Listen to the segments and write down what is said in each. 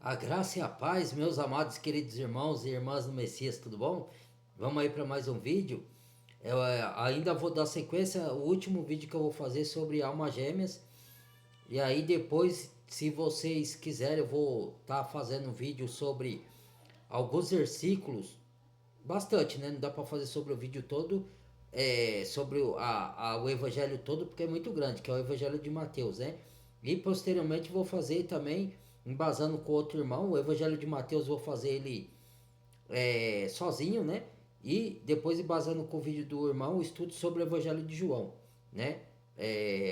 A graça e a paz, meus amados queridos irmãos e irmãs do Messias, tudo bom? Vamos aí para mais um vídeo. Eu ainda vou dar sequência, o último vídeo que eu vou fazer sobre almas gêmeas. E aí depois, se vocês quiserem, eu vou estar fazendo um vídeo sobre alguns versículos. Bastante, né? Não dá para fazer sobre o vídeo todo, sobre o evangelho todo, porque é muito grande, que é o evangelho de Mateus, né? E posteriormente vou fazer também, embasando com outro irmão, o evangelho de Mateus vou fazer ele sozinho, né? E depois embasando com o vídeo do irmão, o estudo sobre o evangelho de João, né?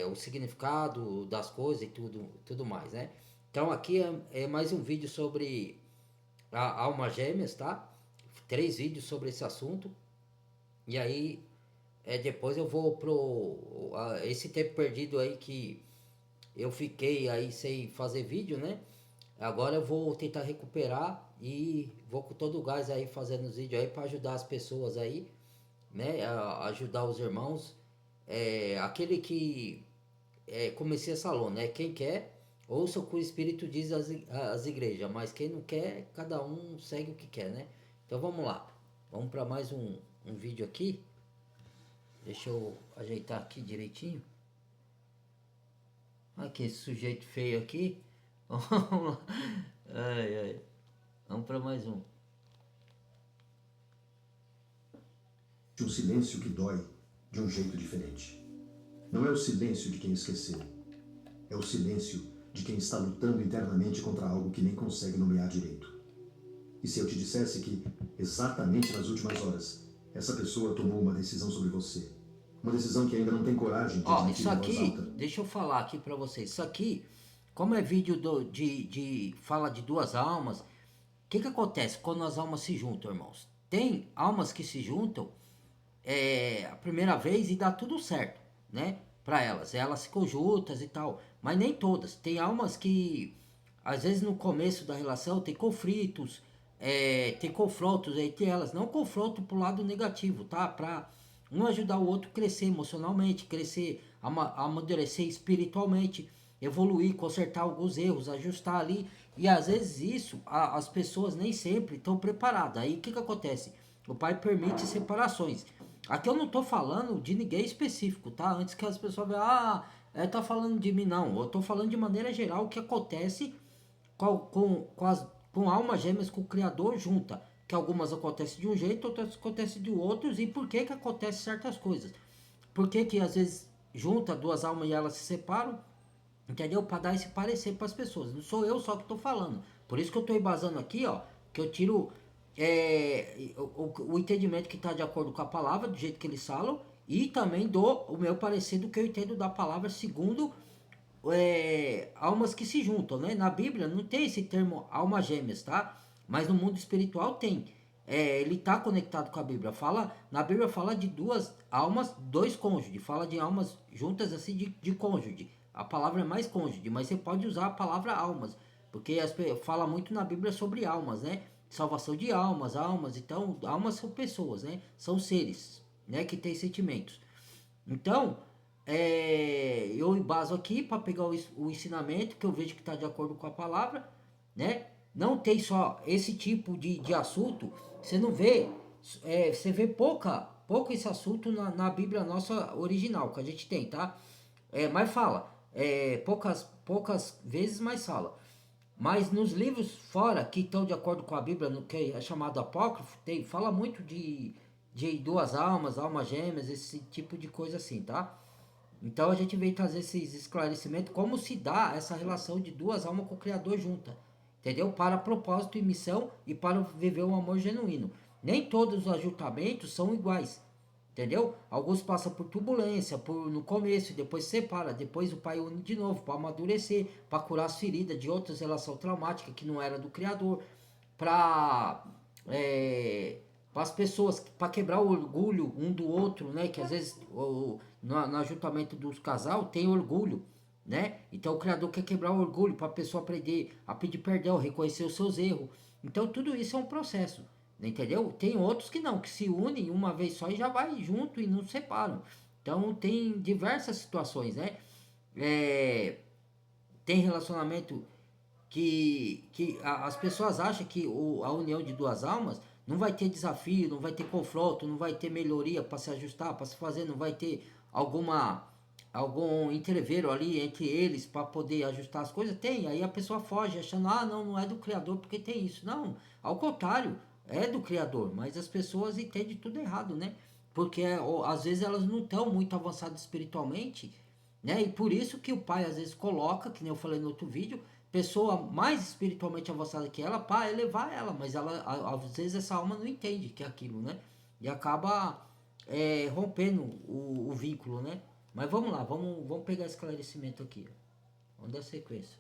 O significado das coisas e tudo mais, né? Então aqui é mais um vídeo sobre almas gêmeas, tá? 3 vídeos sobre esse assunto. E aí, depois eu vou esse tempo perdido aí que eu fiquei aí sem fazer vídeo, né? Agora eu vou tentar recuperar e vou com todo o gás aí fazendo os vídeos aí para ajudar as pessoas aí, né? Ajudar os irmãos. Aquele que comecei essa salão, né? Quem quer, ouça o que o Espírito diz às igrejas, mas quem não quer, cada um segue o que quer, né? Então vamos lá, vamos para mais um vídeo aqui. Deixa eu ajeitar aqui direitinho. Aqui, esse sujeito feio aqui. Vamos lá. Ai, ai. Vamos para mais um. De um silêncio que dói de um jeito diferente. Não é o silêncio de quem esqueceu. É o silêncio de quem está lutando internamente contra algo que nem consegue nomear direito. E se eu te dissesse que, exatamente nas últimas horas, essa pessoa tomou uma decisão sobre você, uma decisão que ainda não tem coragem de admitir Isso em voz aqui, alta. deixa eu falar aqui para vocês. Isso aqui, como é vídeo de fala de duas almas, o que acontece quando as almas se juntam, irmãos? Tem almas que se juntam a primeira vez e dá tudo certo, né? Para elas ficam juntas e tal, mas nem todas. Tem almas que às vezes no começo da relação tem conflitos, tem confrontos entre elas, não confronto pro lado negativo, tá? Para um ajudar o outro a crescer emocionalmente, crescer, amadurecer espiritualmente, evoluir, consertar alguns erros, ajustar ali. E às vezes isso, as pessoas nem sempre estão preparadas. Aí o que acontece? O pai permite separações. Aqui eu não tô falando de ninguém específico, tá? Antes que as pessoas vejam, tá falando de mim, não. Eu tô falando de maneira geral o que acontece com almas gêmeas, com o Criador junta. Que algumas acontecem de um jeito, outras acontecem de outros. E por que acontecem certas coisas? Por que às vezes junta duas almas e elas se separam? Entendeu? Para dar esse parecer para as pessoas. Não sou eu só que estou falando. Por isso que eu estou embasando aqui, ó, que eu tiro o entendimento que está de acordo com a palavra, do jeito que eles falam, e também dou o meu parecer do que eu entendo da palavra segundo almas que se juntam, né? Na Bíblia não tem esse termo almas gêmeas, tá? Mas no mundo espiritual tem. Ele está conectado com a Bíblia. Na Bíblia fala de duas almas, dois cônjuges. Fala de almas juntas assim de cônjuge. A palavra é mais cônjuge, mas você pode usar a palavra almas, porque fala muito na Bíblia sobre almas, né? Salvação de almas, almas. Então, almas são pessoas, né? São seres, né? Que têm sentimentos. Então, eu embaso aqui para pegar o ensinamento que eu vejo que está de acordo com a palavra, né? Não tem só esse tipo de assunto, você não vê, você vê pouco esse assunto na Bíblia nossa original que a gente tem, tá? Mas fala, poucas vezes, mas fala. Mas nos livros fora, que estão de acordo com a Bíblia, no que é chamado apócrifo, fala muito de duas almas, almas gêmeas, esse tipo de coisa assim, tá? Então a gente veio trazer esses esclarecimentos, como se dá essa relação de duas almas com o Criador junta, entendeu? Para propósito e missão e para viver um amor genuíno. Nem todos os ajuntamentos são iguais, entendeu? Alguns passam por turbulência, no começo, depois separa, depois o pai une de novo para amadurecer, para curar as feridas de outras relações traumáticas que não era do Criador, para para as pessoas, para quebrar o orgulho um do outro, né? Que às vezes no ajuntamento dos casal tem orgulho, né? Então o Criador quer quebrar o orgulho para a pessoa aprender a pedir perdão, reconhecer os seus erros. Então tudo isso é um processo, entendeu? Tem outros que não, que se unem uma vez só e já vai junto e não se separam. Então tem diversas situações, né? Tem relacionamento as pessoas acham que a união de duas almas não vai ter desafio, não vai ter confronto, não vai ter melhoria para se ajustar, para se fazer, não vai ter algum entreveiro ali entre eles para poder ajustar as coisas. Tem, aí a pessoa foge achando, não é do Criador porque tem isso. Não, ao contrário, é do Criador, mas as pessoas entendem tudo errado, né? Porque às vezes elas não estão muito avançadas espiritualmente, né? E por isso que o pai às vezes coloca, que nem eu falei no outro vídeo, pessoa mais espiritualmente avançada que ela para elevar ela, mas ela às vezes essa alma não entende que é aquilo, né? E acaba rompendo o vínculo, né? Mas vamos lá, vamos pegar esclarecimento aqui. Vamos dar sequência.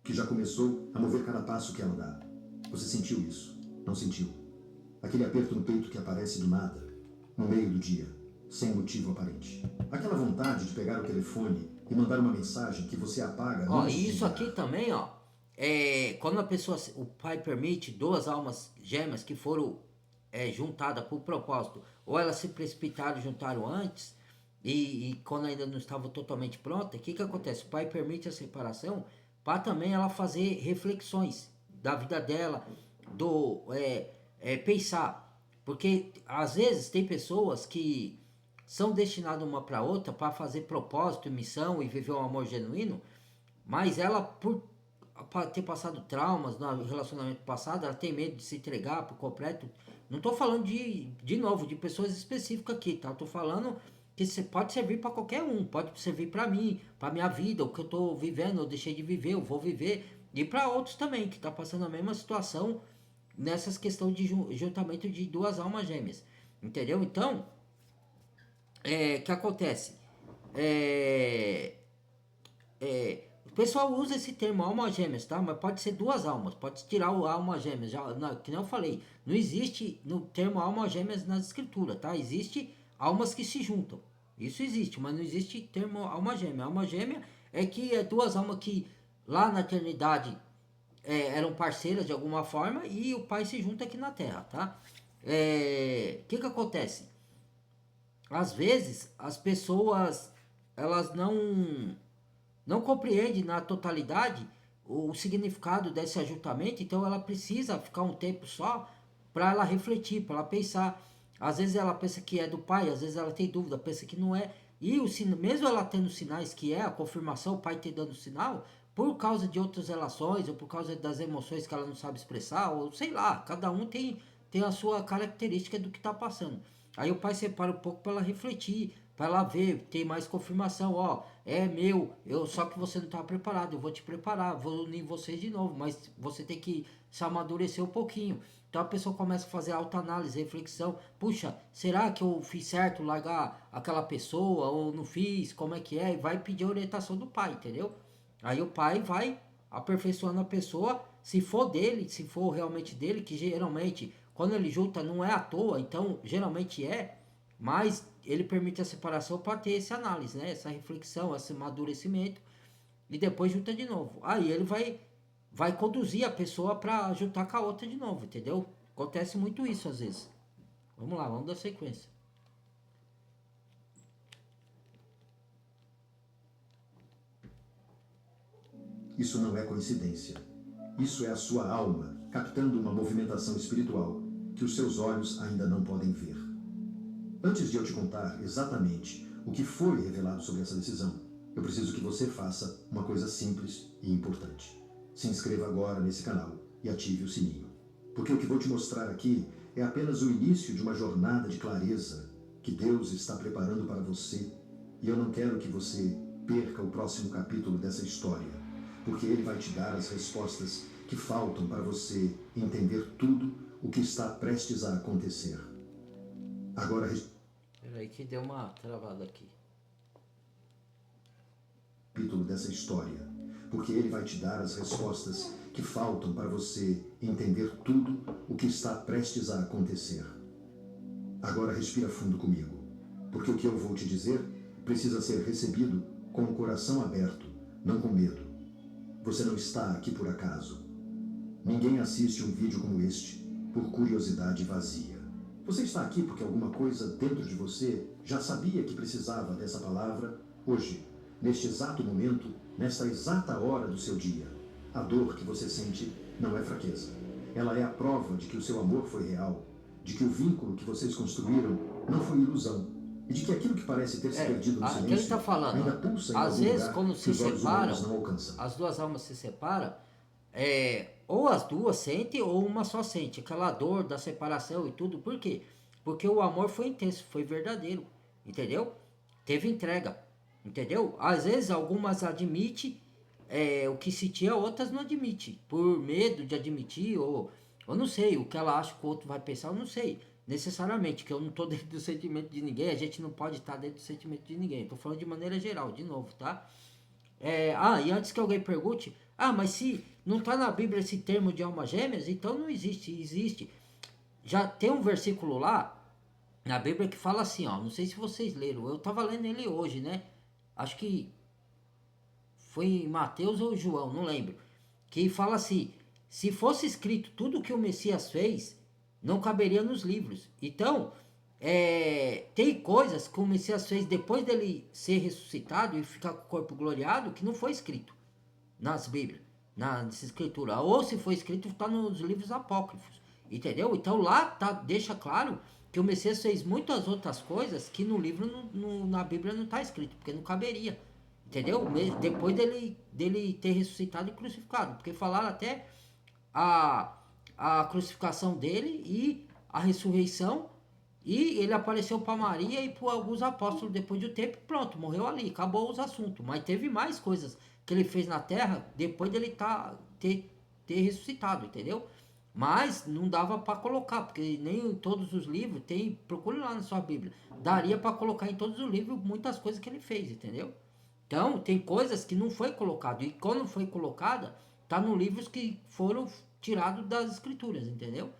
Que já começou a mover cada passo que ela dá. Você sentiu isso? Não sentiu? Aquele aperto no peito que aparece do nada, no meio do dia, sem motivo aparente. Aquela vontade de pegar o telefone e mandar uma mensagem que você apaga. Ó, e isso aqui também, ó, quando a pessoa, o pai permite duas almas gêmeas que foram juntadas por propósito, ou elas se precipitaram e juntaram antes, e quando ainda não estavam totalmente prontas, o que acontece? O pai permite a separação para também ela fazer reflexões da vida dela, pensar. Porque às vezes tem pessoas que são destinadas uma para outra para fazer propósito e missão e viver um amor genuíno, mas ela, por ter passado traumas no relacionamento passado, ela tem medo de se entregar por completo. Não estou falando de novo, de pessoas específicas aqui, tá? Estou falando que você pode servir para qualquer um, pode servir para mim, para minha vida, o que eu estou vivendo, eu deixei de viver, eu vou viver, e para outros também, que está passando a mesma situação nessas questões de juntamento de duas almas gêmeas, entendeu? Então, o que acontece? O pessoal usa esse termo alma gêmeas, tá? Mas pode ser duas almas, pode tirar o alma gêmeas, que nem eu falei, não existe no termo alma gêmeas nas escrituras, tá? Existe almas que se juntam, isso existe, mas não existe termo alma gêmea. Alma gêmea é que é duas almas que lá na eternidade eram parceiras de alguma forma e o pai se junta aqui na terra, tá? Que acontece? Às vezes as pessoas elas não compreendem na totalidade o significado desse ajuntamento, então ela precisa ficar um tempo só para ela refletir, para ela pensar. Às vezes ela pensa que é do pai, às vezes ela tem dúvida, pensa que não é. E mesmo ela tendo sinais que é a confirmação, o pai te dando sinal, por causa de outras relações, ou por causa das emoções que ela não sabe expressar, ou sei lá, cada um tem a sua característica do que está passando. Aí o pai separa um pouco para ela refletir, para ela ver, tem mais confirmação, ó, é meu, só que você não está preparado, eu vou te preparar, vou unir vocês de novo, mas você tem que se amadurecer um pouquinho. Então a pessoa começa a fazer autoanálise, reflexão, puxa, será que eu fiz certo largar aquela pessoa, ou não fiz, como é que é, e vai pedir a orientação do pai, entendeu? Aí o pai vai aperfeiçoando a pessoa, se for dele, se for realmente dele, que geralmente quando ele junta não é à toa, então geralmente mas ele permite a separação para ter essa análise, né? Essa reflexão, esse amadurecimento, e depois junta de novo. Aí ele vai conduzir a pessoa para juntar com a outra de novo, entendeu? Acontece muito isso às vezes. Vamos lá, vamos dar sequência. Isso não é coincidência. Isso é a sua alma captando uma movimentação espiritual que os seus olhos ainda não podem ver. Antes de eu te contar exatamente o que foi revelado sobre essa decisão, eu preciso que você faça uma coisa simples e importante. Se inscreva agora nesse canal e ative o sininho. Porque o que vou te mostrar aqui é apenas o início de uma jornada de clareza que Deus está preparando para você, e eu não quero que você perca o próximo capítulo dessa história, porque ele vai te dar as respostas que faltam para você entender tudo o que está prestes a acontecer. Agora... Peraí que deu uma travada aqui. Capítulo dessa história, porque ele vai te dar as respostas que faltam para você entender tudo o que está prestes a acontecer. Agora respira fundo comigo, porque o que eu vou te dizer precisa ser recebido com o coração aberto, não com medo. Você não está aqui por acaso. Ninguém assiste um vídeo como este por curiosidade vazia. Você está aqui porque alguma coisa dentro de você já sabia que precisava dessa palavra hoje, neste exato momento, nesta exata hora do seu dia. A dor que você sente não é fraqueza. Ela é a prova de que o seu amor foi real, de que o vínculo que vocês construíram não foi ilusão, e de que aquilo que parece ter se perdido no que ele silêncio está falando, ainda pulsa em às algum vezes lugar quando que se os olhos humanos separam, não alcançam. as duas almas se separam, ou as duas sentem ou uma só sente, aquela dor da separação e tudo. Por quê? Porque o amor foi intenso, foi verdadeiro, entendeu? Teve entrega, entendeu? Às vezes algumas admitem o que sentia, outras não admitem, por medo de admitir, ou não sei, o que ela acha que o outro vai pensar, eu não sei, necessariamente, que eu não estou dentro do sentimento de ninguém, a gente não pode estar dentro do sentimento de ninguém, estou falando de maneira geral, de novo, tá? E antes que alguém pergunte, mas se não está na Bíblia esse termo de almas gêmeas, então não existe, existe. Já tem um versículo lá na Bíblia que fala assim, ó, não sei se vocês leram, eu estava lendo ele hoje, né? Acho que foi em Mateus ou João, não lembro, que fala assim, se fosse escrito tudo o que o Messias fez, não caberia nos livros. Então, tem coisas que o Messias fez depois dele ser ressuscitado e ficar com o corpo gloriado que não foi escrito nas Bíblias, na escritura. Ou se foi escrito, está nos livros apócrifos. Entendeu? Então lá deixa claro que o Messias fez muitas outras coisas que no livro, na Bíblia não está escrito, porque não caberia. Entendeu? Depois dele ter ressuscitado e crucificado. Porque falaram até a crucificação dele e a ressurreição. E ele apareceu para Maria e para alguns apóstolos depois de um tempo. Pronto, morreu ali, acabou os assuntos. Mas teve mais coisas que ele fez na terra depois dele ter ressuscitado, entendeu? Mas não dava para colocar, porque nem em todos os livros tem. Procure lá na sua Bíblia. Daria para colocar em todos os livros muitas coisas que ele fez, entendeu? Então, tem coisas que não foi colocado. E quando foi colocada, tá nos livros que foram tirados das escrituras, entendeu?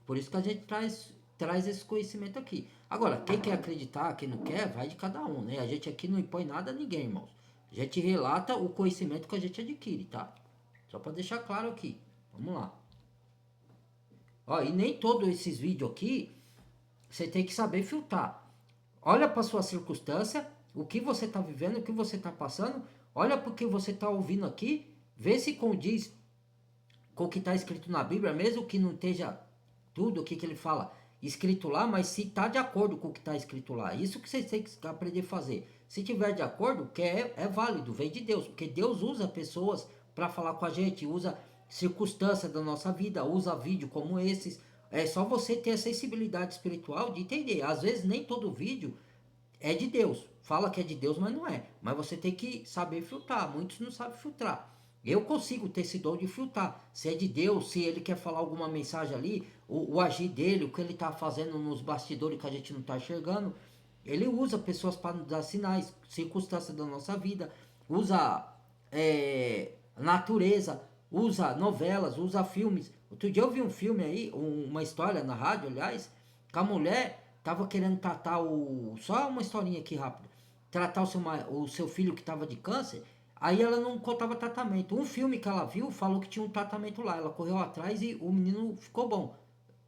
Por isso que a gente traz esse conhecimento aqui. Agora, quem quer acreditar, quem não quer, vai de cada um, né? A gente aqui não impõe nada a ninguém, irmãos. A gente relata o conhecimento que a gente adquire, tá? Só para deixar claro aqui. Vamos lá. E nem todos esses vídeos aqui, você tem que saber filtrar. Olha para sua circunstância, o que você está vivendo, o que você está passando. Olha para o que você está ouvindo aqui. Vê se condiz com o que está escrito na Bíblia, mesmo que não esteja tudo o que ele fala escrito lá, mas se está de acordo com o que está escrito lá. Isso que vocês têm que aprender a fazer. Se tiver de acordo, que é válido, vem de Deus. Porque Deus usa pessoas para falar com a gente, usa circunstâncias da nossa vida, usa vídeo como esses. É só você ter a sensibilidade espiritual de entender. Às vezes nem todo vídeo é de Deus. Fala que é de Deus, mas não é. Mas você tem que saber filtrar. Muitos não sabem filtrar. Eu consigo ter esse dom de filtrar. Se é de Deus, se ele quer falar alguma mensagem ali, o agir dele, o que ele está fazendo nos bastidores que a gente não está enxergando. Ele usa pessoas para nos dar sinais, circunstâncias da nossa vida. Usa natureza, usa novelas, usa filmes. Outro dia eu vi um filme aí, uma história na rádio, aliás, que a mulher tava querendo tratar só uma historinha aqui rápida. Tratar o seu filho que tava de câncer. Aí ela não contava tratamento. Um filme que ela viu falou que tinha um tratamento lá. Ela correu atrás e o menino ficou bom.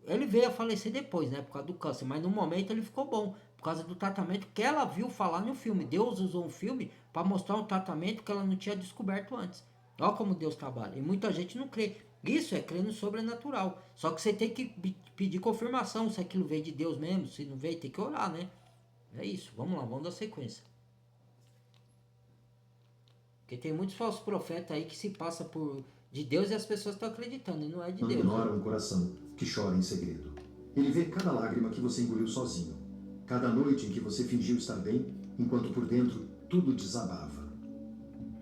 Ele veio a falecer depois, né? Por causa do câncer. Mas no momento ele ficou bom. Por causa do tratamento que ela viu falar no filme. Deus usou um filme para mostrar um tratamento que ela não tinha descoberto antes. Olha como Deus trabalha. E muita gente não crê. Isso é crer no sobrenatural. Só que você tem que pedir confirmação se aquilo veio de Deus mesmo. Se não veio, tem que orar, né? É isso. Vamos lá, vamos dar sequência. Porque tem muitos falsos profetas aí que se passa por de Deus e as pessoas estão acreditando. E não é de Não Deus. ignora um coração que chora em segredo. Ele vê cada lágrima que você engoliu sozinho. Cada noite em que você fingiu estar bem, enquanto por dentro tudo desabava.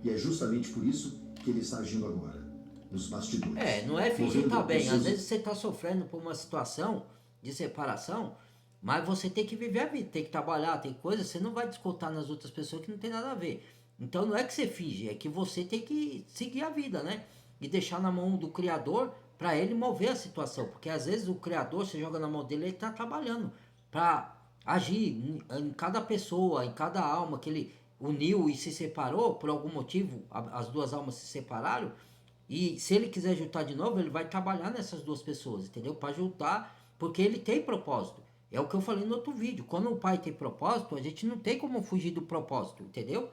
E é justamente por isso que ele está agindo agora. Nos bastidores. Não é fingir estar bem. Às vezes você está sofrendo por uma situação de separação, mas você tem que viver a vida, tem que trabalhar, tem coisas, você não vai descontar nas outras pessoas que não tem nada a ver. Então não é que você finge, é que você tem que seguir a vida, né? E deixar na mão do Criador para ele mover a situação. Porque às vezes o Criador, você joga na mão dele, ele está trabalhando para agir em cada pessoa, em cada alma que ele uniu e se separou, por algum motivo as duas almas se separaram. E se ele quiser juntar de novo, ele vai trabalhar nessas duas pessoas, entendeu? Para juntar, porque ele tem propósito. É o que eu falei no outro vídeo. Quando o pai tem propósito, a gente não tem como fugir do propósito, entendeu?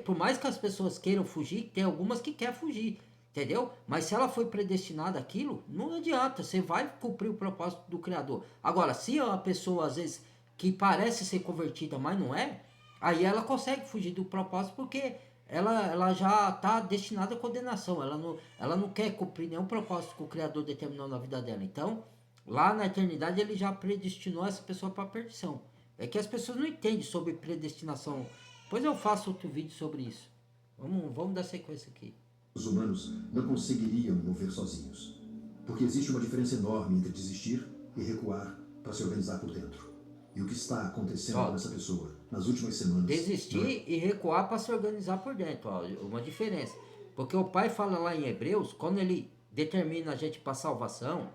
por mais que as pessoas queiram fugir, tem algumas que querem fugir, entendeu? Mas se ela foi predestinada àquilo, não adianta, você vai cumprir o propósito do Criador. Agora, se é uma pessoa, às vezes, que parece ser convertida, mas não é, aí ela consegue fugir do propósito porque ela já está destinada à condenação, ela não quer cumprir nenhum propósito que o Criador determinou na vida dela. Então, lá na eternidade, ele já predestinou essa pessoa para a perdição. É que as pessoas não entendem sobre predestinação. Depois eu faço outro vídeo sobre isso. Vamos dar sequência aqui. Os humanos não conseguiriam mover sozinhos, porque existe uma diferença enorme entre desistir e recuar para se organizar por dentro. E o que está acontecendo com essa pessoa nas últimas semanas... Desistir e recuar para se organizar por dentro, ó, uma diferença. Porque o pai fala lá em Hebreus, quando ele determina a gente para salvação,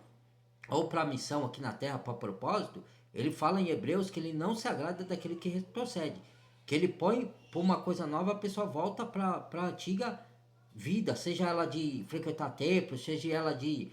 ou para missão aqui na terra, para propósito, ele fala em Hebreus que ele não se agrada daquele que retrocede. Que ele põe por uma coisa nova, a pessoa volta para a antiga vida, seja ela de frequentar templo, seja ela de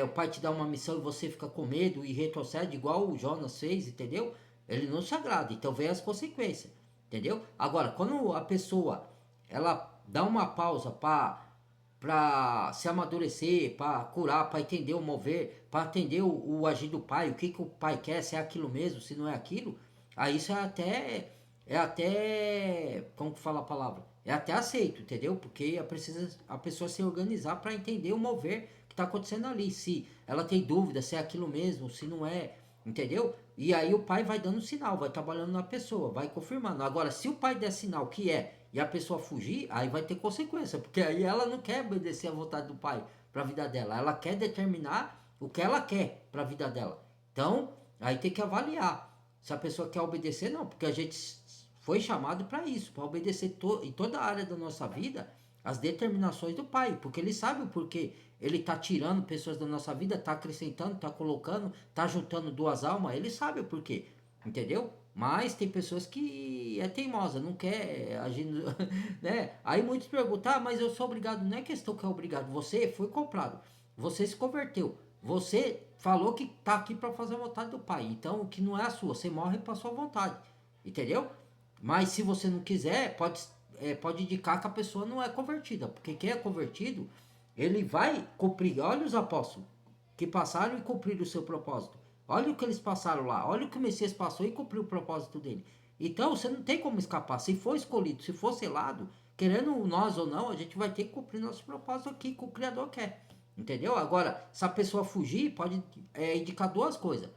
o pai te dá uma missão e você fica com medo e retrocede, igual o Jonas fez, entendeu? Ele não se agrada, então vem as consequências, entendeu? Agora, quando a pessoa ela dá uma pausa para se amadurecer, para curar, para entender o mover, para entender o agir do pai, o que, que o pai quer, se é aquilo mesmo, se não é aquilo, aí isso é até, como que fala a palavra? É até aceito, entendeu? Porque precisa a pessoa se organizar para entender o mover que está acontecendo ali, se ela tem dúvida se é aquilo mesmo, se não é, entendeu? E aí o pai vai dando sinal, vai trabalhando na pessoa, vai confirmando. Agora, se o pai der sinal que é e a pessoa fugir, aí vai ter consequência, porque aí ela não quer obedecer a vontade do pai para a vida dela, ela quer determinar o que ela quer para a vida dela. Então, aí tem que avaliar se a pessoa quer obedecer, não, porque a gente foi chamado para isso, para obedecer em toda a área da nossa vida as determinações do pai, porque ele sabe o porquê ele está tirando pessoas da nossa vida, está acrescentando, está colocando, está juntando duas almas, ele sabe o porquê, entendeu? Mas tem pessoas que é teimosa, não quer agir, né? Aí muitos perguntam, ah, mas eu sou obrigado. Não é questão que é obrigado, você foi comprado, você se converteu, você falou que tá aqui para fazer a vontade do pai, então o que não é a sua, você morre para sua vontade, entendeu? Mas se você não quiser, pode indicar que a pessoa não é convertida, porque quem é convertido, ele vai cumprir. Olha os apóstolos que passaram e cumpriram o seu propósito. Olha o que eles passaram lá. Olha o que o Messias passou e cumpriu o propósito dele. Então você não tem como escapar. Se for escolhido, se for selado, querendo nós ou não, a gente vai ter que cumprir nosso propósito aqui que o Criador quer. Entendeu? Agora, se a pessoa fugir, pode indicar duas coisas.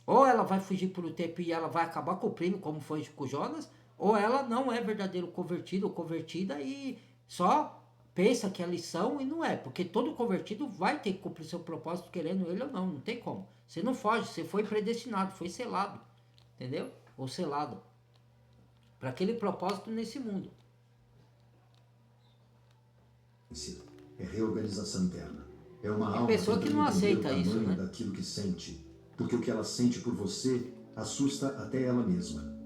Ou ela vai fugir por um tempo e ela vai acabar cumprindo, como foi com Jonas, ou ela não é verdadeiro convertido ou convertida e só pensa que é lição e não é, porque todo convertido vai ter que cumprir seu propósito, querendo ele ou não, não tem como. Você não foge, você foi predestinado, foi selado, entendeu? Ou selado para aquele propósito nesse mundo. É reorganização interna. É uma alma pessoa que não aceita isso, né? Daquilo que sente, porque o que ela sente por você assusta até ela mesma.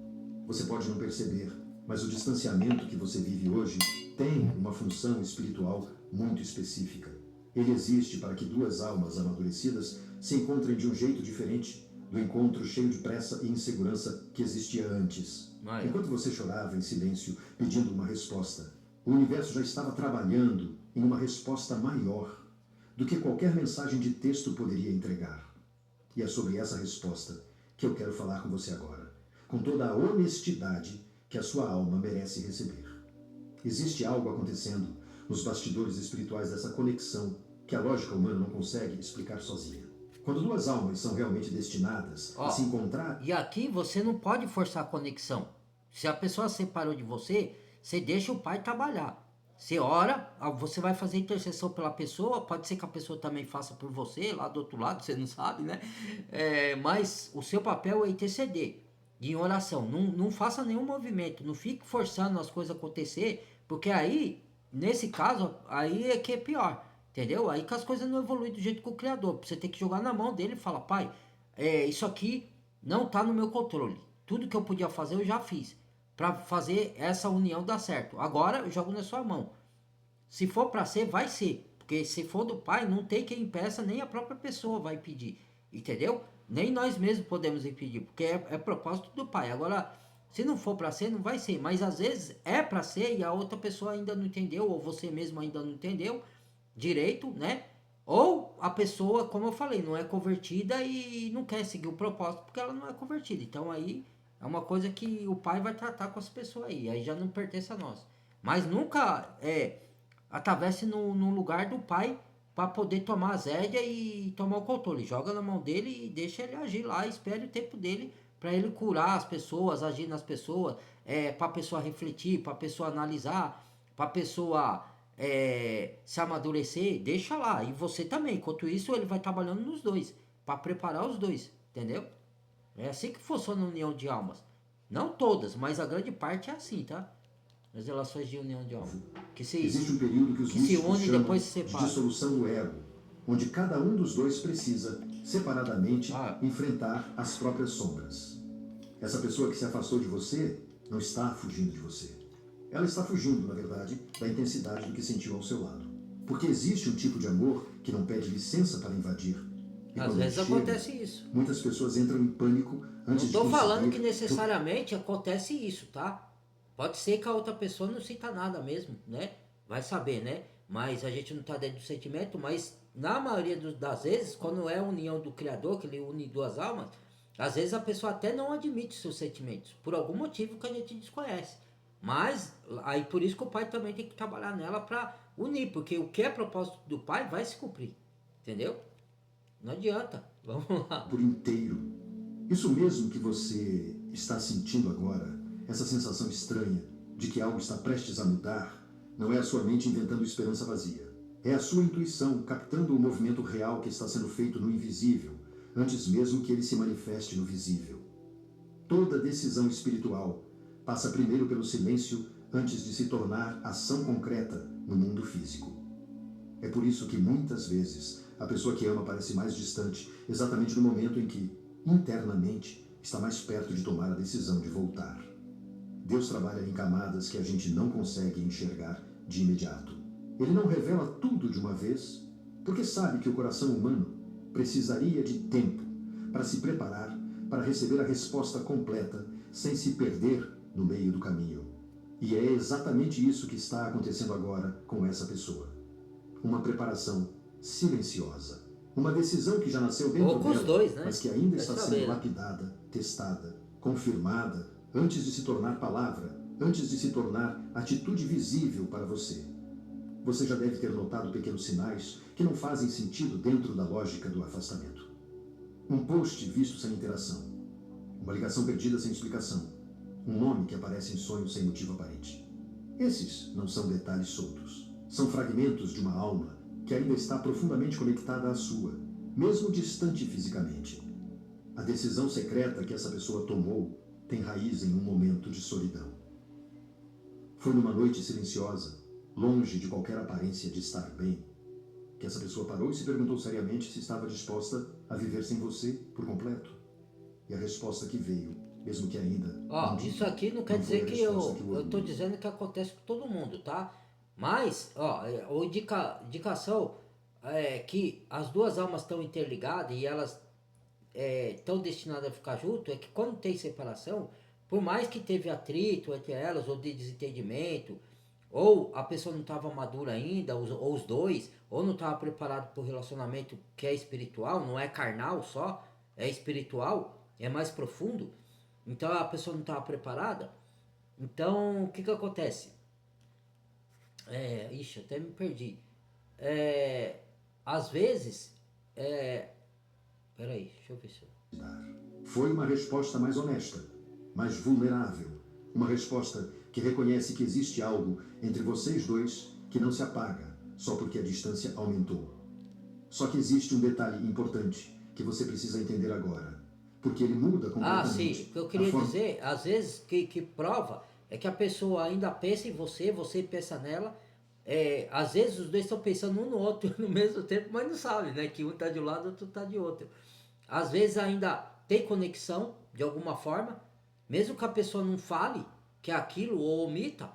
Você pode não perceber, mas o distanciamento que você vive hoje tem uma função espiritual muito específica. Ele existe para que duas almas amadurecidas se encontrem de um jeito diferente do encontro cheio de pressa e insegurança que existia antes. Enquanto você chorava em silêncio pedindo uma resposta, o universo já estava trabalhando em uma resposta maior do que qualquer mensagem de texto poderia entregar. E é sobre essa resposta que eu quero falar com você agora, com toda a honestidade que a sua alma merece receber. Existe algo acontecendo nos bastidores espirituais dessa conexão que a lógica humana não consegue explicar sozinha. Quando duas almas são realmente destinadas a se encontrar... E aqui você não pode forçar a conexão. Se a pessoa separou de você, você deixa o pai trabalhar. Você ora, você vai fazer intercessão pela pessoa, pode ser que a pessoa também faça por você, lá do outro lado, você não sabe, né? Mas o seu papel é interceder em oração. Não faça nenhum movimento, não fique forçando as coisas acontecer, porque aí, nesse caso, aí é que é pior, entendeu? Aí que as coisas não evoluem do jeito que o Criador. Você tem que jogar na mão dele e falar, pai, isso aqui não está no meu controle. Tudo que eu podia fazer eu já fiz para fazer essa união dar certo. Agora eu jogo na sua mão. Se for para ser, vai ser. Porque se for do pai, não tem quem impeça, nem a própria pessoa vai impedir. Entendeu? Nem nós mesmos podemos impedir, porque é propósito do pai. Agora, Se não for para ser, não vai ser. Mas às vezes é para ser e a outra pessoa ainda não entendeu, ou você mesmo ainda não entendeu direito, né? Ou a pessoa, como eu falei, não é convertida e não quer seguir o propósito porque ela não é convertida. Então aí é uma coisa que o pai vai tratar com essa pessoa aí. Aí já não pertence a nós. Mas nunca atravesse no lugar do pai para poder tomar as rédeas e tomar o controle. Joga na mão dele e deixa ele agir lá, espere o tempo dele para ele curar as pessoas, agir nas pessoas, para a pessoa refletir, para a pessoa analisar, para a pessoa se amadurecer, deixa lá. E você também. Enquanto isso, ele vai trabalhando nos dois, para preparar os dois, entendeu? É assim que funciona a união de almas. Não todas, mas a grande parte é assim, tá? As relações de união de alma. Existe um período que os que se místicos une e chamam depois se de separa. dissolução do ego, onde cada um dos dois precisa, separadamente, enfrentar as próprias sombras. Essa pessoa que se afastou de você não está fugindo de você. Ela está fugindo, na verdade, da intensidade do que sentiu ao seu lado. Porque existe um tipo de amor que não pede licença para invadir. E Às vezes acontece isso. Muitas pessoas entram em pânico antes de Não tô falando que conseguir... necessariamente acontece isso, tá? Pode ser que a outra pessoa não sinta nada mesmo, né? Vai saber, né? Mas a gente não tá dentro do sentimento, mas na maioria das vezes, quando é a união do Criador, que ele une duas almas, às vezes a pessoa até não admite seus sentimentos, por algum motivo que a gente desconhece. Mas aí por isso que o pai também tem que trabalhar nela para unir, porque o que é propósito do pai vai se cumprir, entendeu? Não adianta, vamos lá. Por inteiro. Isso mesmo que você está sentindo agora, essa sensação estranha de que algo está prestes a mudar, não é a sua mente inventando esperança vazia. É a sua intuição captando o movimento real que está sendo feito no invisível, antes mesmo que ele se manifeste no visível. Toda decisão espiritual passa primeiro pelo silêncio antes de se tornar ação concreta no mundo físico. É por isso que muitas vezes a pessoa que ama parece mais distante, exatamente no momento em que, internamente, está mais perto de tomar a decisão de voltar. Deus trabalha em camadas que a gente não consegue enxergar de imediato. Ele não revela tudo de uma vez, porque sabe que o coração humano precisaria de tempo para se preparar para receber a resposta completa sem se perder no meio do caminho. E é exatamente isso que está acontecendo agora com essa pessoa. Uma preparação silenciosa. Uma decisão que já nasceu dentro dela, dois, né? mas que ainda está sendo lapidada, testada, confirmada, antes de se tornar palavra, antes de se tornar atitude visível para você. Você já deve ter notado pequenos sinais que não fazem sentido dentro da lógica do afastamento. Um post visto sem interação. Uma ligação perdida sem explicação. Um nome que aparece em sonhos sem motivo aparente. Esses não são detalhes soltos. São fragmentos de uma alma que ainda está profundamente conectada à sua, mesmo distante fisicamente. A decisão secreta que essa pessoa tomou tem raiz em um momento de solidão. Foi numa noite silenciosa, longe de qualquer aparência de estar bem, que essa pessoa parou e se perguntou seriamente se estava disposta a viver sem você por completo. E a resposta que veio, mesmo que ainda... Isso aqui não quer dizer que eu tô dizendo que acontece com todo mundo, tá? Mas, indicação é que as duas almas estão interligadas e elas estão destinadas a ficar junto, é que quando tem separação, por mais que teve atrito entre elas, ou de desentendimento, ou a pessoa não estava madura ainda, ou os dois, ou não estava preparado para o relacionamento que é espiritual, não é carnal só, é espiritual, é mais profundo, então a pessoa não estava preparada, então o que acontece? Até me perdi. Às vezes, peraí, deixa eu ver se eu... Foi uma resposta mais honesta, mais vulnerável. Uma resposta que reconhece que existe algo entre vocês dois que não se apaga só porque a distância aumentou. Só que existe um detalhe importante que você precisa entender agora. Porque ele muda completamente. Sim, o que eu queria dizer, às vezes, que prova é que a pessoa ainda pensa em você, você pensa nela. Às vezes os dois estão pensando um no outro no mesmo tempo, mas não sabe, né? Que um está de um lado, outro está de outro. Às vezes ainda tem conexão, de alguma forma, mesmo que a pessoa não fale que é aquilo ou omita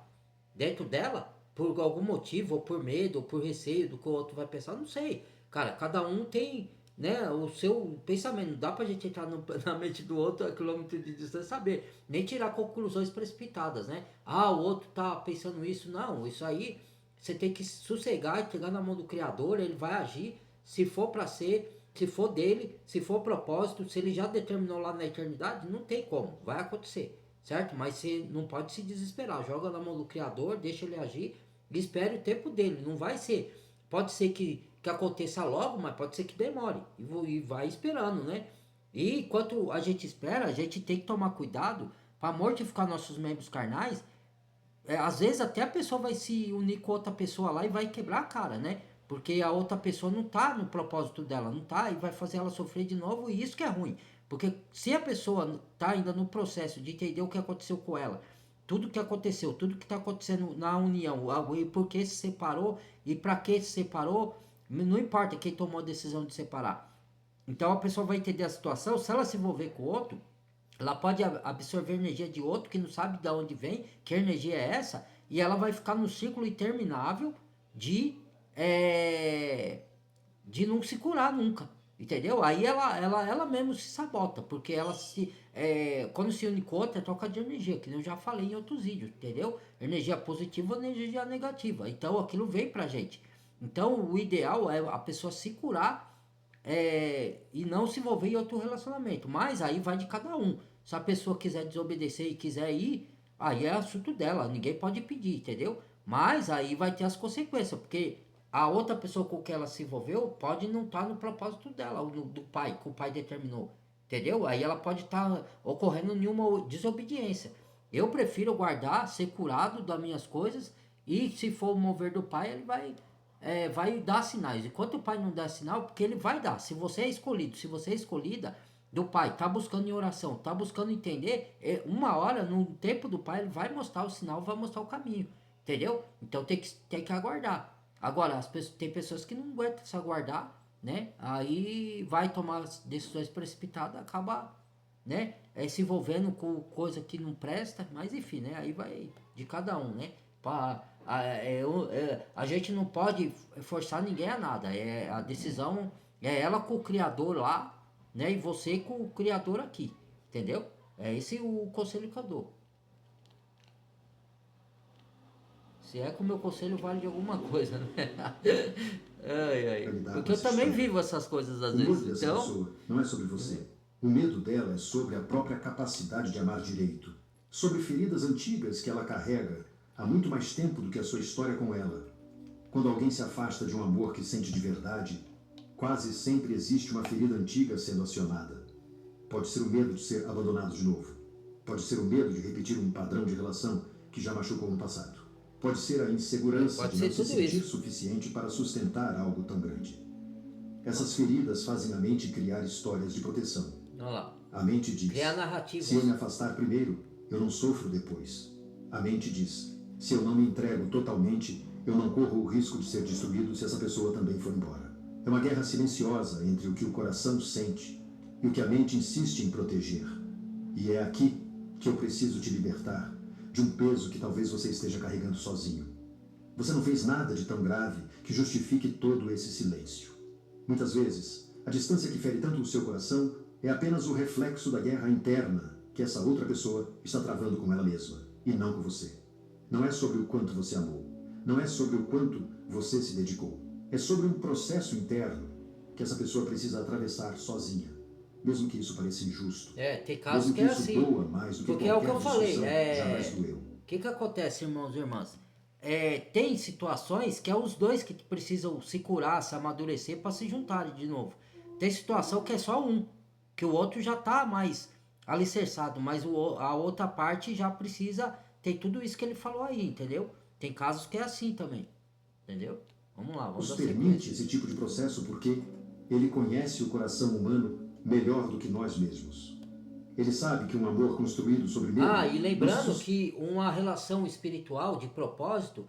dentro dela, por algum motivo, ou por medo, ou por receio do que o outro vai pensar, não sei. Cara, cada um tem né, o seu pensamento. Não dá pra gente entrar na mente do outro a quilômetro de distância e saber, nem tirar conclusões precipitadas, né? Ah, o outro tá pensando isso. Não, isso aí você tem que sossegar e entregar na mão do Criador, ele vai agir, se for para ser, se for dele, se for propósito, se ele já determinou lá na eternidade, não tem como, vai acontecer, certo? Mas você não pode se desesperar, joga na mão do Criador, deixa ele agir, e espere o tempo dele, não vai ser, pode ser que aconteça logo, mas pode ser que demore, e vai esperando, né? E enquanto a gente espera, a gente tem que tomar cuidado para mortificar nossos membros carnais. Às vezes até a pessoa vai se unir com outra pessoa lá e vai quebrar a cara, né? Porque a outra pessoa não tá no propósito dela, não tá, e vai fazer ela sofrer de novo, e isso que é ruim. Porque se a pessoa tá ainda no processo de entender o que aconteceu com ela, tudo que aconteceu, tudo que tá acontecendo na união, e por que se separou, e para que se separou, não importa quem tomou a decisão de separar. Então a pessoa vai entender a situação, se ela se envolver com o outro, ela pode absorver energia de outro que não sabe de onde vem, que energia é essa, e ela vai ficar num ciclo interminável de, é, de não se curar nunca. Entendeu? Aí ela mesmo se sabota, porque ela se. Quando se une com outra, é troca de energia, que eu já falei em outros vídeos, entendeu? Energia positiva ou energia negativa. Então aquilo vem pra gente. Então o ideal é a pessoa se curar e não se envolver em outro relacionamento. Mas aí vai de cada um. Se a pessoa quiser desobedecer e quiser ir, aí é assunto dela. Ninguém pode pedir, entendeu? Mas aí vai ter as consequências, porque a outra pessoa com quem ela se envolveu pode não estar no propósito dela, do pai, que o pai determinou. Entendeu? Aí ela pode estar ocorrendo nenhuma desobediência. Eu prefiro guardar, ser curado das minhas coisas, e se for o mover do pai, ele vai dar sinais. Enquanto o pai não der sinal, porque ele vai dar. Se você é escolhido, se você é escolhida do pai, tá buscando em oração, tá buscando entender, uma hora, no tempo do pai, ele vai mostrar o sinal, vai mostrar o caminho. Entendeu? Então tem que aguardar. Agora, tem pessoas que não aguentam se aguardar, né? Aí vai tomar decisões precipitadas, acaba, né? Se envolvendo com coisa que não presta, mas enfim, né? Aí vai de cada um, né? A gente não pode forçar ninguém a nada. A decisão é ela com o criador lá, né? E você com o criador aqui, entendeu? É esse o conselho que eu dou. Se é que o meu conselho vale de alguma coisa, né? Ai, ai. Porque eu também vivo essas coisas às vezes. O medo dessa pessoa não é sobre você. O medo dela é sobre a própria capacidade de amar direito. Sobre feridas antigas que ela carrega há muito mais tempo do que a sua história com ela. Quando alguém se afasta de um amor que sente de verdade, quase sempre existe uma ferida antiga sendo acionada. Pode ser o medo de ser abandonado de novo. Pode ser o medo de repetir um padrão de relação que já machucou no passado. Pode ser a insegurança de não se sentir suficiente para sustentar algo tão grande. Essas feridas fazem a mente criar histórias de proteção. Olha lá. A mente diz, se eu me afastar primeiro, eu não sofro depois. A mente diz, se eu não me entrego totalmente, eu não corro o risco de ser destruído se essa pessoa também for embora. É uma guerra silenciosa entre o que o coração sente e o que a mente insiste em proteger. E é aqui que eu preciso te libertar de um peso que talvez você esteja carregando sozinho. Você não fez nada de tão grave que justifique todo esse silêncio. Muitas vezes, a distância que fere tanto o seu coração é apenas o reflexo da guerra interna que essa outra pessoa está travando com ela mesma, e não com você. Não é sobre o quanto você amou. Não é sobre o quanto você se dedicou. É sobre um processo interno que essa pessoa precisa atravessar sozinha. Mesmo que isso pareça injusto. Tem casos que é assim. Doa mais do que porque é o que eu falei. Jamais doeu. O que acontece, irmãos e irmãs? Tem situações que é os dois que precisam se curar, se amadurecer para se juntarem de novo. Tem situação que é só um, que o outro já tá mais alicerçado, mas a outra parte já precisa ter tudo isso que ele falou aí, entendeu? Tem casos que é assim também, entendeu? Vamos lá, vamos dar sequência. Permite esse tipo de processo porque ele conhece o coração humano melhor do que nós mesmos. Ele sabe que um amor construído sobre medo... e lembrando que uma relação espiritual de propósito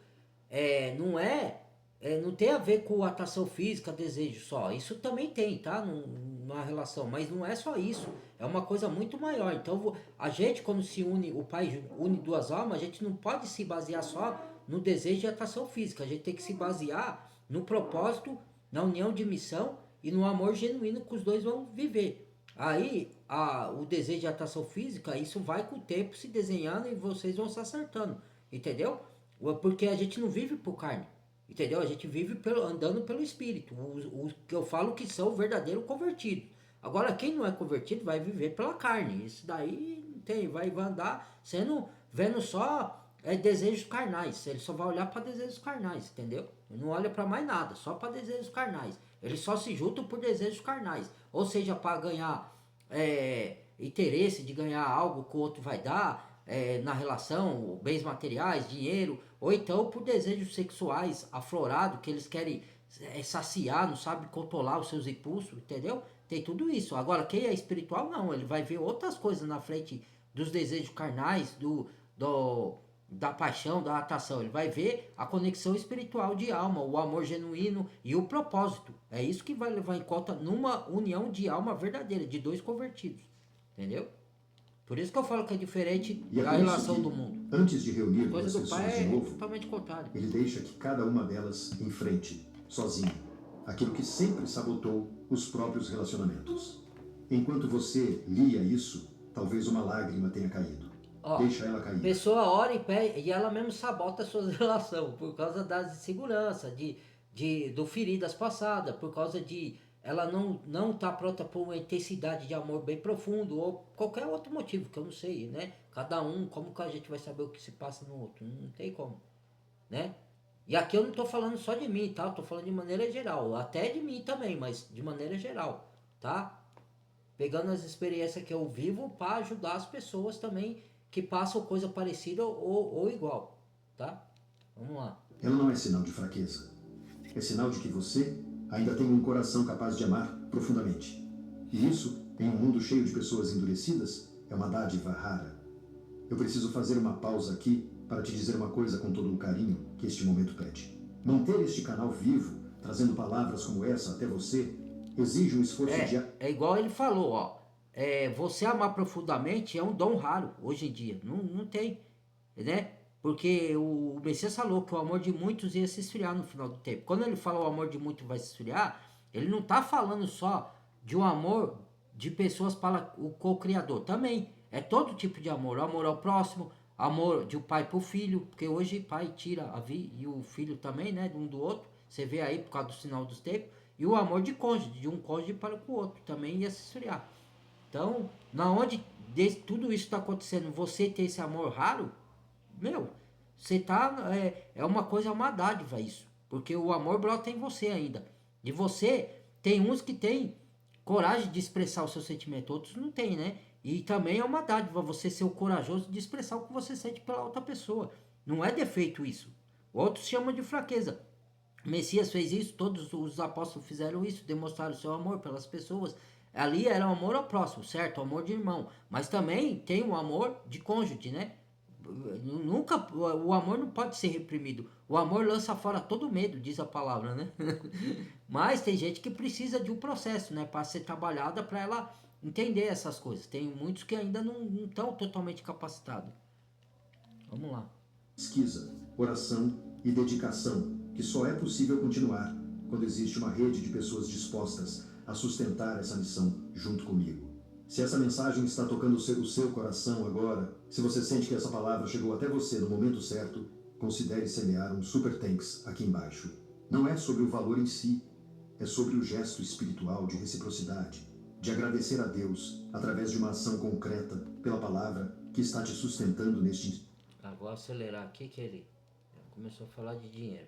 não tem a ver com atração física, desejo só. Isso também tem, tá? Numa relação, mas não é só isso. É uma coisa muito maior. Então, a gente, quando se une, o Pai une duas almas, a gente não pode se basear só no desejo de atração física. A gente tem que se basear no propósito, na união de missão e no amor genuíno que os dois vão viver. Aí o desejo de atração física, isso vai com o tempo se desenhando e vocês vão se acertando, entendeu? Porque a gente não vive por carne, entendeu? A gente vive andando pelo espírito. Os que eu falo que são verdadeiros convertidos. Agora, quem não é convertido vai viver pela carne. Isso daí não tem, vai andar vendo só desejos carnais. Ele só vai olhar para desejos carnais, entendeu? Ele não olha para mais nada, só para desejos carnais. Eles só se juntam por desejos carnais. Ou seja, para ganhar interesse de ganhar algo que o outro vai dar na relação, bens materiais, dinheiro, ou então por desejos sexuais aflorados que eles querem saciar, não sabe controlar os seus impulsos, entendeu? Tem tudo isso. Agora, quem é espiritual, não. Ele vai ver outras coisas na frente dos desejos carnais, da paixão, da atração. Ele vai ver a conexão espiritual de alma, o amor genuíno e o propósito. É isso que vai levar em conta numa união de alma verdadeira, de dois convertidos. Entendeu? Por isso que eu falo que é diferente da relação do mundo. Antes de reunir Coisa duas do pai pessoas de novo, totalmente contrário. ele deixa que cada uma delas enfrente, sozinha, aquilo que sempre sabotou os próprios relacionamentos. Enquanto você lia isso, talvez uma lágrima tenha caído. Deixa ela cair. A pessoa ora e ela mesmo sabota as suas relações por causa das inseguranças, do feridas passadas, por causa de ela não tá pronta por uma intensidade de amor bem profundo ou qualquer outro motivo que eu não sei, né? Cada um, como que a gente vai saber o que se passa no outro? Não tem como, né? E aqui eu não tô falando só de mim, tá? Eu tô falando de maneira geral, até de mim também, mas de maneira geral, tá? Pegando as experiências que eu vivo para ajudar as pessoas também que passam coisa parecida ou igual, tá? Vamos lá. Ela não é sinal de fraqueza. É sinal de que você ainda tem um coração capaz de amar profundamente. E isso, em um mundo cheio de pessoas endurecidas, é uma dádiva rara. Eu preciso fazer uma pausa aqui para te dizer uma coisa com todo o carinho que este momento pede. Manter este canal vivo, trazendo palavras como essa até você, exige um esforço de... É igual ele falou, ó. Você amar profundamente é um dom raro hoje em dia. Não tem, né? Porque o Messias falou que o amor de muitos ia se esfriar no final do tempo. Quando ele fala o amor de muitos vai se esfriar, ele não está falando só de um amor de pessoas para o co-criador. Também é todo tipo de amor. O amor ao próximo, amor de um pai para o filho, porque hoje pai tira a vida e o filho também, né? De um do outro. Você vê aí por causa do sinal dos tempos. E o amor de cônjuge, de um cônjuge para o outro, também ia se esfriar. Então, na onde tudo isso está acontecendo, você ter esse amor raro, meu, você tá. É uma coisa, uma dádiva isso. Porque o amor brota em você ainda. E você, tem uns que tem coragem de expressar o seu sentimento, outros não tem, né? E também é uma dádiva você ser o corajoso de expressar o que você sente pela outra pessoa. Não é defeito isso. Outros chamam de fraqueza. O Messias fez isso, todos os apóstolos fizeram isso, demonstraram o seu amor pelas pessoas. Ali era o amor ao próximo, certo? O amor de irmão. Mas também tem o amor de cônjuge, né? Nunca, o amor não pode ser reprimido. O amor lança fora todo medo, diz a palavra, né? Mas tem gente que precisa de um processo, né? Para ser trabalhada, para ela entender essas coisas. Tem muitos que ainda não estão totalmente capacitados. Vamos lá. Pesquisa, oração e dedicação, que só é possível continuar quando existe uma rede de pessoas dispostas a sustentar essa missão junto comigo. Se essa mensagem está tocando o seu coração agora, se você sente que essa palavra chegou até você no momento certo, considere semear um super thanks aqui embaixo. Não é sobre o valor em si, é sobre o gesto espiritual de reciprocidade, de agradecer a Deus através de uma ação concreta pela palavra que está te sustentando neste... Vou acelerar aqui que ele começou a falar de dinheiro.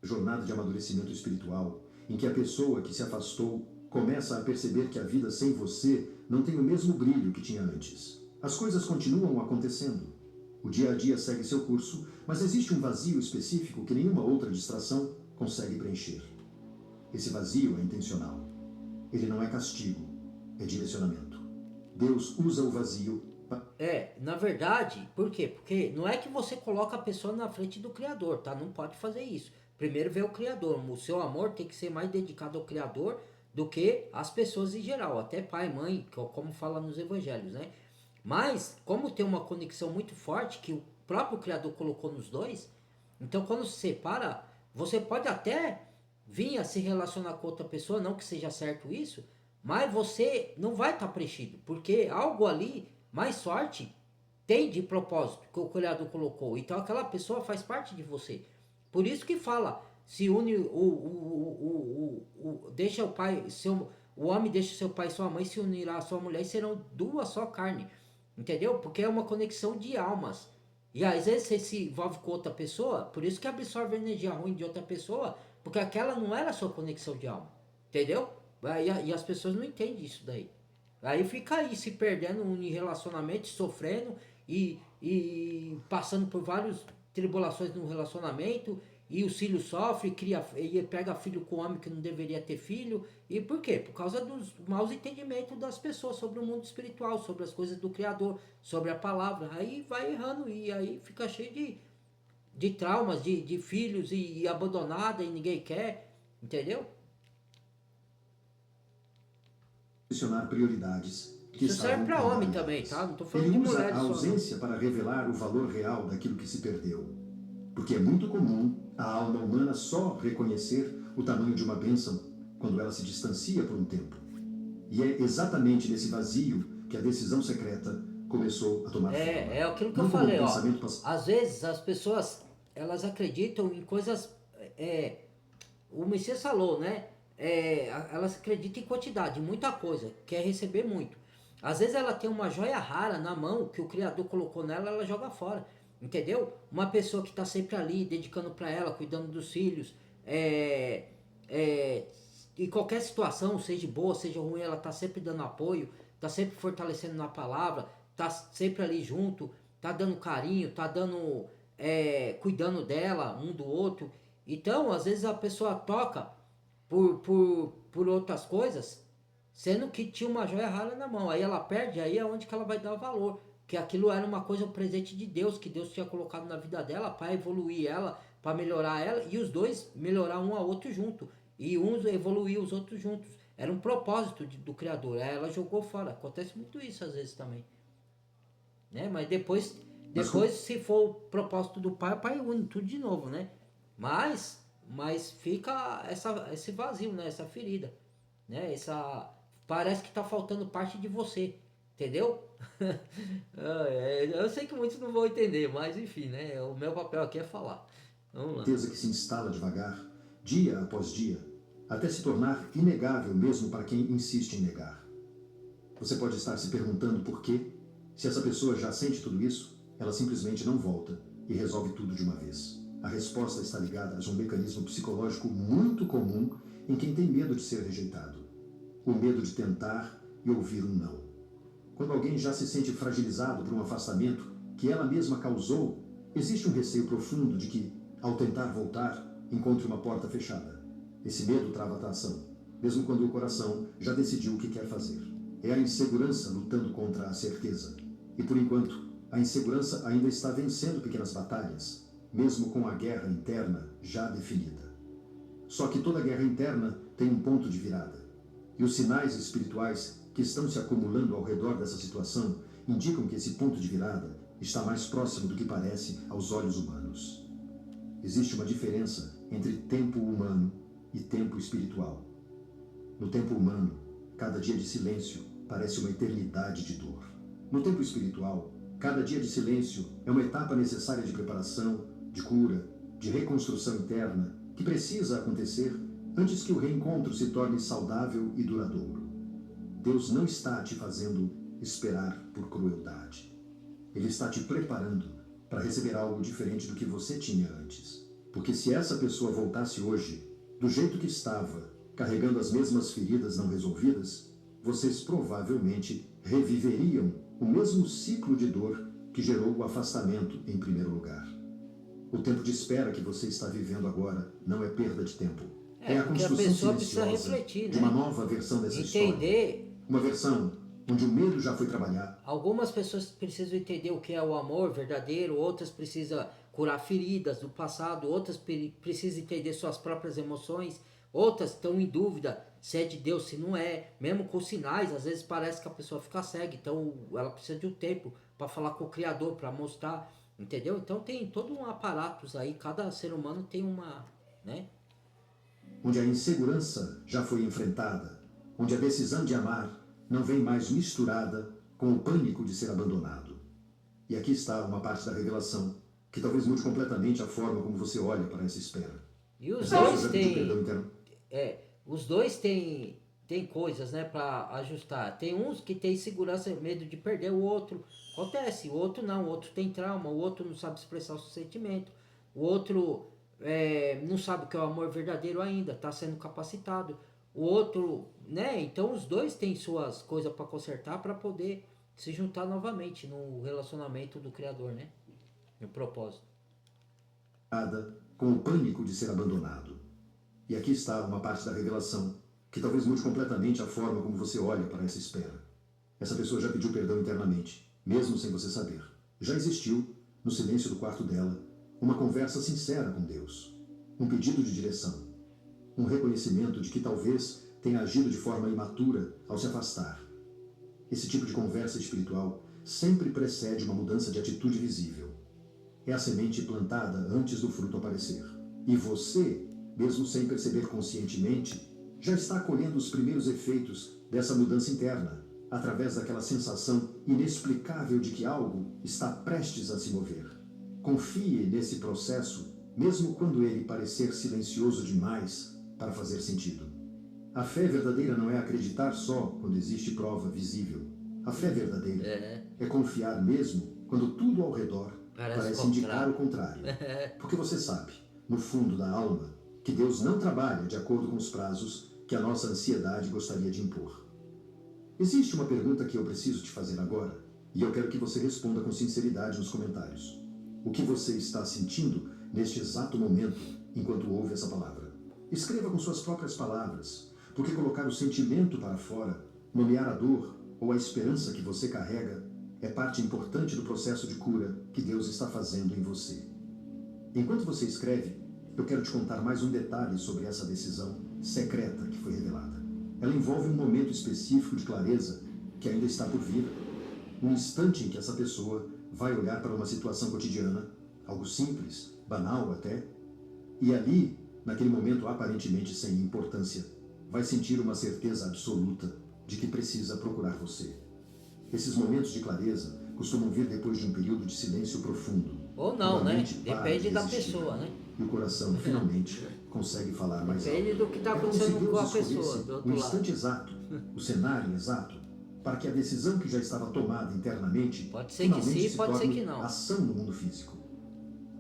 jornada de amadurecimento espiritual, em que a pessoa que se afastou começa a perceber que a vida sem você não tem o mesmo brilho que tinha antes. As coisas continuam acontecendo. O dia a dia segue seu curso, mas existe um vazio específico que nenhuma outra distração consegue preencher. Esse vazio é intencional. Ele não é castigo, é direcionamento. Deus usa o vazio na verdade, por quê? Porque não é que você coloca a pessoa na frente do Criador, tá? Não pode fazer isso. Primeiro vê o Criador. O seu amor tem que ser mais dedicado ao Criador do que às pessoas em geral. Até pai, mãe, como fala nos evangelhos, né? Mas, como tem uma conexão muito forte que o próprio Criador colocou nos dois, então quando se separa, você pode até vinha se relacionar com outra pessoa, não que seja certo isso, mas você não vai estar preenchido, porque algo ali, mais sorte, tem de propósito que o Criador colocou. Então aquela pessoa faz parte de você. Por isso que fala, se une deixa o pai, o homem deixa seu pai e sua mãe, se unirá à sua mulher e serão duas só carne. Entendeu? Porque é uma conexão de almas. E às vezes você se envolve com outra pessoa, por isso que absorve a energia ruim de outra pessoa, porque aquela não era a sua conexão de alma. Entendeu? E as pessoas não entendem isso daí. Aí fica aí se perdendo em relacionamento, sofrendo e passando por várias tribulações no relacionamento. E os filhos sofrem, cria, e pega filho com homem que não deveria ter filho. E por quê? Por causa dos maus entendimentos das pessoas sobre o mundo espiritual, sobre as coisas do Criador, sobre a palavra. Aí vai errando e aí fica cheio de traumas, de filhos e abandonada e ninguém quer. Entendeu? Posicionar prioridades que Isso serve estavam para homem engajadas. também, tá? Não tô falando Ele de usa mulheres a só, não. ausência para revelar o valor real daquilo que se perdeu. Porque é muito comum a alma humana só reconhecer o tamanho de uma bênção quando ela se distancia por um tempo. E é exatamente nesse vazio que a decisão secreta começou a tomar forma. É aquilo que Não eu como um falei, ó. pensamento Às vezes as pessoas, elas acreditam em coisas, o Messias falou, né? Elas acreditam em quantidade, em muita coisa, quer receber muito. Às vezes ela tem uma joia rara na mão que o Criador colocou nela, ela joga fora, entendeu? Uma pessoa que está sempre ali, dedicando para ela, cuidando dos filhos, é, é, em qualquer situação, seja boa, seja ruim, ela tá sempre dando apoio, tá sempre fortalecendo na palavra, tá sempre ali junto, tá dando carinho, tá dando, cuidando dela, um do outro. Então, às vezes a pessoa toca por outras coisas, sendo que tinha uma joia rara na mão. Aí ela perde, aí é onde que ela vai dar valor. Que aquilo era uma coisa, um presente de Deus, que Deus tinha colocado na vida dela para evoluir ela, para melhorar ela, e os dois melhorar um ao outro junto. E uns evoluir os outros juntos. Era um propósito do Criador. Aí ela jogou fora. Acontece muito isso às vezes também. Né? Mas depois, Mas se for o propósito do pai, o pai une tudo de novo, né? Mas fica esse vazio, né? Essa ferida, né? Parece que tá faltando parte de você, entendeu? Eu sei que muitos não vão entender, mas enfim, né? O meu papel aqui é falar. Vamos lá. certeza que se instala devagar, dia após dia, até se tornar inegável mesmo para quem insiste em negar. Você pode estar se perguntando por quê. Se essa pessoa já sente tudo isso, ela simplesmente não volta e resolve tudo de uma vez. A resposta está ligada a um mecanismo psicológico muito comum em quem tem medo de ser rejeitado. O medo de tentar e ouvir um não. Quando alguém já se sente fragilizado por um afastamento que ela mesma causou, existe um receio profundo de que, ao tentar voltar, encontre uma porta fechada. Esse medo trava a atração, mesmo quando o coração já decidiu o que quer fazer. É a insegurança lutando contra a certeza. E por enquanto, a insegurança ainda está vencendo pequenas batalhas, mesmo com a guerra interna já definida. Só que toda guerra interna tem um ponto de virada. E os sinais espirituais que estão se acumulando ao redor dessa situação indicam que esse ponto de virada está mais próximo do que parece aos olhos humanos. Existe uma diferença entre tempo humano e tempo espiritual. No tempo humano, cada dia de silêncio parece uma eternidade de dor. No tempo espiritual, cada dia de silêncio é uma etapa necessária de preparação, de cura, de reconstrução interna que precisa acontecer antes que o reencontro se torne saudável e duradouro. Deus não está te fazendo esperar por crueldade. Ele está te preparando para receber algo diferente do que você tinha antes. Porque se essa pessoa voltasse hoje, do jeito que estava, carregando as mesmas feridas não resolvidas, vocês provavelmente reviveriam o mesmo ciclo de dor que gerou o afastamento em primeiro lugar. O tempo de espera que você está vivendo agora não é perda de tempo. É a Porque a construção pessoa precisa silenciosa refletir, de uma né? nova versão dessa Entender. história. Uma versão onde o medo já foi trabalhado. Algumas pessoas precisam entender o que é o amor verdadeiro, outras precisam curar feridas do passado, outras precisam entender suas próprias emoções, outras estão em dúvida se é de Deus, se não é, mesmo com sinais, às vezes parece que a pessoa fica cega, então ela precisa de um tempo para falar com o Criador, para mostrar, entendeu? Então tem todo um aparato aí, cada ser humano tem uma, né? onde a insegurança já foi enfrentada, onde a decisão de amar não vem mais misturada com o pânico de ser abandonado. E aqui está uma parte da revelação que talvez mude completamente a forma como você olha para essa espera. E os Essa pessoa dois já pediu perdão têm. interno? Os dois têm coisas, né, para ajustar. Tem uns que tem segurança, medo de perder o outro. Acontece, o outro não, o outro tem trauma, o outro não sabe expressar o seu sentimento, o outro não sabe o que é o amor verdadeiro ainda, está sendo capacitado. O outro, né? Então os dois têm suas coisas para consertar para poder se juntar novamente no relacionamento do Criador, né? No propósito. Com o pânico de ser abandonado. E aqui está uma parte da revelação que talvez mude completamente a forma como você olha para essa espera. Essa pessoa já pediu perdão internamente, mesmo sem você saber. Já existiu, no silêncio do quarto dela, uma conversa sincera com Deus, um pedido de direção, um reconhecimento de que talvez tenha agido de forma imatura ao se afastar. Esse tipo de conversa espiritual sempre precede uma mudança de atitude visível. É a semente plantada antes do fruto aparecer. E você, mesmo sem perceber conscientemente, já está colhendo os primeiros efeitos dessa mudança interna, através daquela sensação inexplicável de que algo está prestes a se mover. Confie nesse processo, mesmo quando ele parecer silencioso demais para fazer sentido. A fé verdadeira não é acreditar só quando existe prova visível. A fé verdadeira é confiar mesmo quando tudo ao redor parece indicar o contrário. Porque você sabe, no fundo da alma, que Deus não trabalha de acordo com os prazos que a nossa ansiedade gostaria de impor. Existe uma pergunta que eu preciso te fazer agora, e eu quero que você responda com sinceridade nos comentários. O que você está sentindo neste exato momento enquanto ouve essa palavra? Escreva com suas próprias palavras, porque colocar o sentimento para fora, nomear a dor ou a esperança que você carrega, é parte importante do processo de cura que Deus está fazendo em você. Enquanto você escreve, eu quero te contar mais um detalhe sobre essa decisão secreta que foi revelada. Ela envolve um momento específico de clareza que ainda está por vir, um instante em que essa pessoa vai olhar para uma situação cotidiana, algo simples, banal até, e ali, naquele momento aparentemente sem importância, vai sentir uma certeza absoluta de que precisa procurar você. Esses momentos de clareza costumam vir depois de um período de silêncio profundo. Ou não, né? Depende da pessoa, né? E o coração finalmente consegue falar mais alto. Depende do que está acontecendo com a pessoa do outro o lado. instante exato, o cenário exato, para que a decisão que já estava tomada internamente Pode ser que sim, se pode ser torne que não. ação no mundo físico.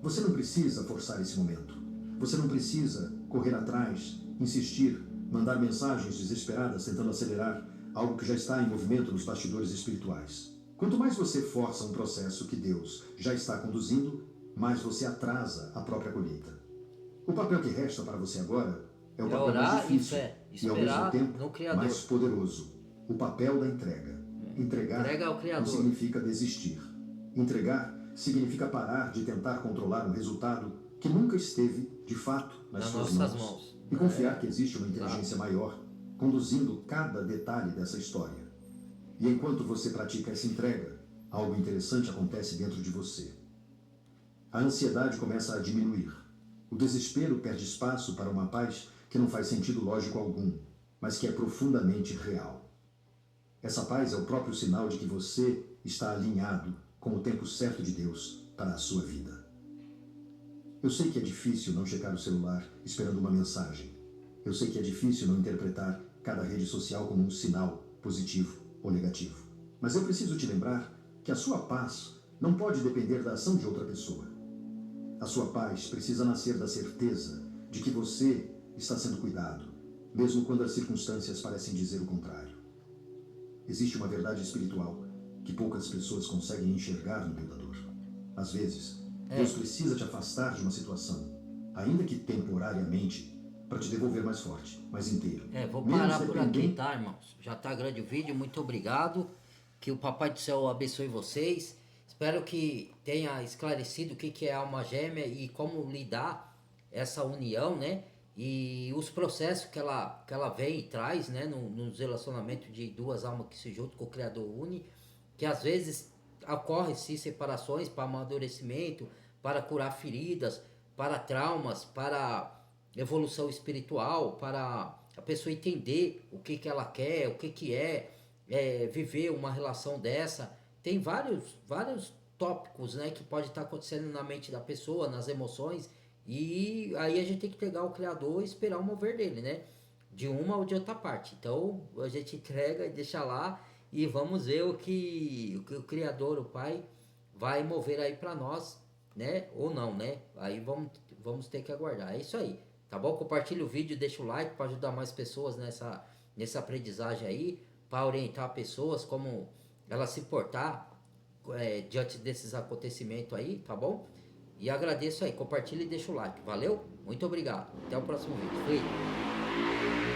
Você não precisa forçar esse momento. Você não precisa correr atrás, insistir, mandar mensagens desesperadas tentando acelerar algo que já está em movimento nos bastidores espirituais. Quanto mais você força um processo que Deus já está conduzindo, mais você atrasa a própria colheita. O papel que resta para você agora é o papel orar mais difícil e ao mesmo tempo no Criador. mais poderoso. O papel da entrega. Entregar ao Criador. não significa desistir. Entregar significa parar de tentar controlar um resultado que nunca esteve, de fato, nas suas mãos. E confiar que existe uma inteligência maior conduzindo cada detalhe dessa história. E enquanto você pratica essa entrega, algo interessante acontece dentro de você. A ansiedade começa a diminuir. O desespero perde espaço para uma paz que não faz sentido lógico algum, mas que é profundamente real. Essa paz é o próprio sinal de que você está alinhado com o tempo certo de Deus para a sua vida. Eu sei que é difícil não checar o celular esperando uma mensagem. Eu sei que é difícil não interpretar cada rede social como um sinal positivo ou negativo. Mas eu preciso te lembrar que a sua paz não pode depender da ação de outra pessoa. A sua paz precisa nascer da certeza de que você está sendo cuidado, mesmo quando as circunstâncias parecem dizer o contrário. Existe uma verdade espiritual que poucas pessoas conseguem enxergar no meio da dor. Às vezes, Deus precisa te afastar de uma situação, ainda que temporariamente, para te devolver mais forte, mais inteiro. Vou parar por aqui, tá, irmãos? Já tá grande o vídeo, muito obrigado. Que o Papai do Céu abençoe vocês. Espero que tenha esclarecido o que é alma gêmea e como lidar essa união, né? E os processos que ela vem e traz, né? Nos relacionamentos de duas almas que se juntam, com o Criador une. Que às vezes ocorrem-se separações para amadurecimento, para curar feridas, para traumas, para evolução espiritual, para a pessoa entender o que ela quer, o que é viver uma relação dessa. Tem vários tópicos, né, que pode estar acontecendo na mente da pessoa, nas emoções, e aí a gente tem que pegar o Criador e esperar o mover dele, né? De uma ou de outra parte. Então a gente entrega e deixa lá e vamos ver o que o Criador, o Pai, vai mover aí para nós, né? Ou não, né? Aí vamos ter que aguardar. É isso aí, tá bom? Compartilha o vídeo, deixa o like para ajudar mais pessoas nessa aprendizagem aí, para orientar pessoas como elas se portar diante desses acontecimentos aí, tá bom? E agradeço aí, compartilha e deixa o like. Valeu? Muito obrigado. Até o próximo vídeo. Fui.